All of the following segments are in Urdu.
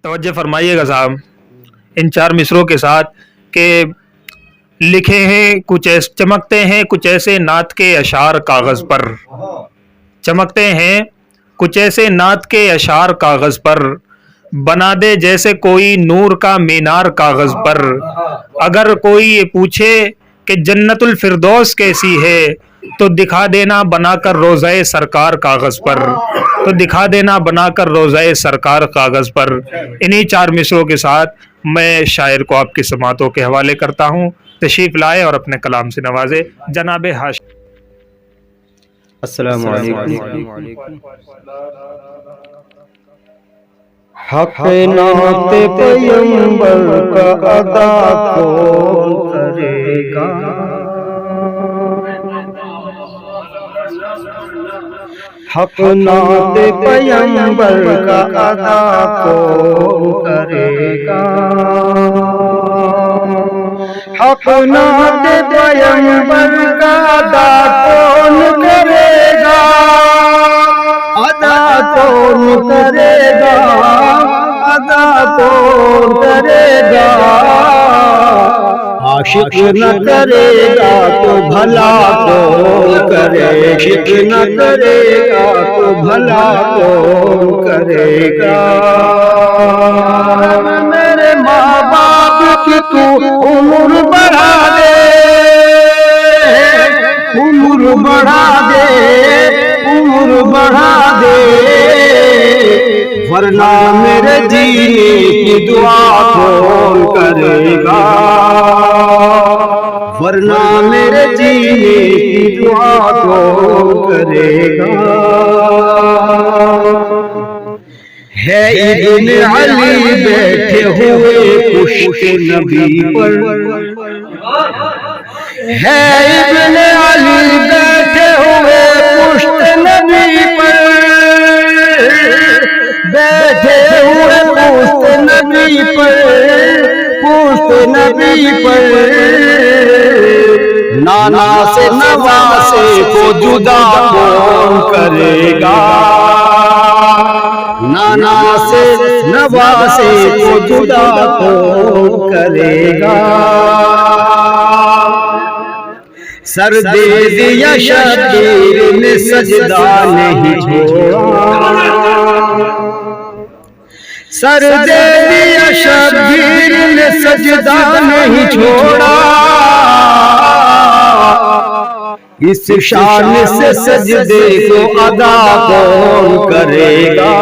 توجہ فرمائیے گا صاحب ان چار مصروں کے ساتھ کہ لکھے ہیں کچھ ایسے چمکتے ہیں کچھ ایسے نعت کے اشعار کاغذ پر، چمکتے ہیں کچھ ایسے نعت کے اشعار کاغذ پر، بنا دے جیسے کوئی نور کا مینار کاغذ پر۔ اگر کوئی یہ پوچھے کہ جنت الفردوس کیسی ہے تو دکھا دینا بنا کر روضہ سرکار کاغذ پر، تو دکھا دینا بنا کر روضہ سرکار کاغذ پر۔ انہی چار مصروں کے ساتھ میں شاعر کو آپ کی سماعتوں کے حوالے کرتا ہوں، تشریف لائے اور اپنے کلام سے نوازے جناب ہاشم۔ السلام علیکم۔ حق نعت پیغمبر کا ادا کون کرے گا، حق نعت پیغمبر کا ادا کون کرے گا، حق نعت پیغمبر کا ادا کون کرے گا، ادا کون کرے گا، ادا کون کرے گا، عاشق نہ کرے گا تو بھلا کون کرے، عاشق نہ کرے گا تو بھلا کون کرے گا۔ میرے ماں باپ کی تو عمر بڑھا دے، عمر بڑھا دے، عمر بڑھا دے، ورنہ میرے جینے کی دعا کون کرے گا، ورنہ میرے جینے کی دعا کون کرے گا۔ ہے ابن علی بیٹھے ہوئے پشت نبی پر، ہے ابن علی بیٹھے ہوئے پشت نبی پر، بیٹھے ہوئے پشت نبی پر، پشت نبی پر، نانا سے نواسے کو جدا کون کرے گا، نانا سے نواسے کو جدا کون کرے گا۔ سر دے دیا شبیر نے سجدہ نہیں چھوڑا، سر دے دیا شبیر نے سجدہ نہیں چھوڑا، اس شان سے سجدے کو ادا کون کرے گا،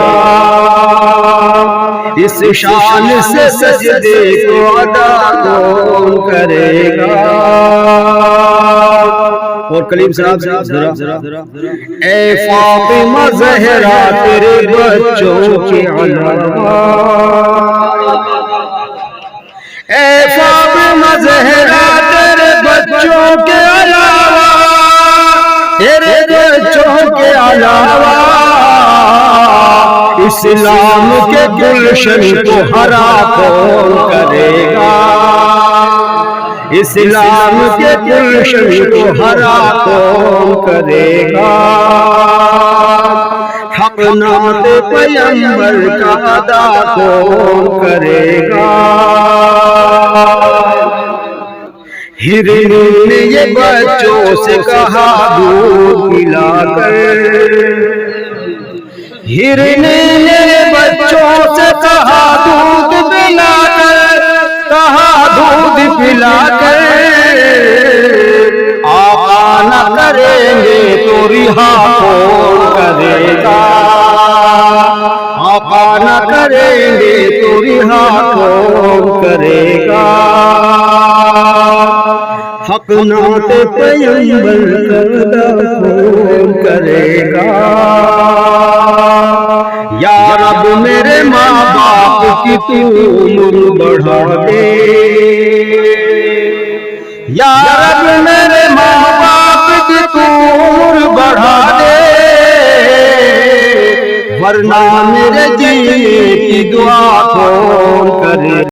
اس شان سے سجدے کو ادا کون کرے گا۔ اور کلیم صاحب ذرا اے فاطمہ زہرا تیرے بچوں کے علاوہ، اے فاطمہ زہرا تیرے بچوں کے علاوہ، تیرے بچوں کے علاوہ، اسلام کے گلشن کو ہرا کون کرے گا، اسلام کے گلشن کو ہرا کون کرے گا۔ حق نعت پیغمبر کا ادا کون کرے گا۔ ہرن نے یہ بچوں سے کہا دودھ پلا کر، ہرن نے بچوں سے کہا دودھ پلا کر، کہا دودھ پلا کر، آقا نہ کریں گے تو رہا کون کرے گا، آقا نہ کریں گے تو رہا کون کرے گا۔ حق نعت پیغمبر کا ادا کون کرے گا۔ یا رب میرے ماں باپ کی تو عمر بڑھا دے، یا رب میرے ماں باپ کی تو عمر بڑھا دے، ورنہ میرے جینے کی دعا کون کرے۔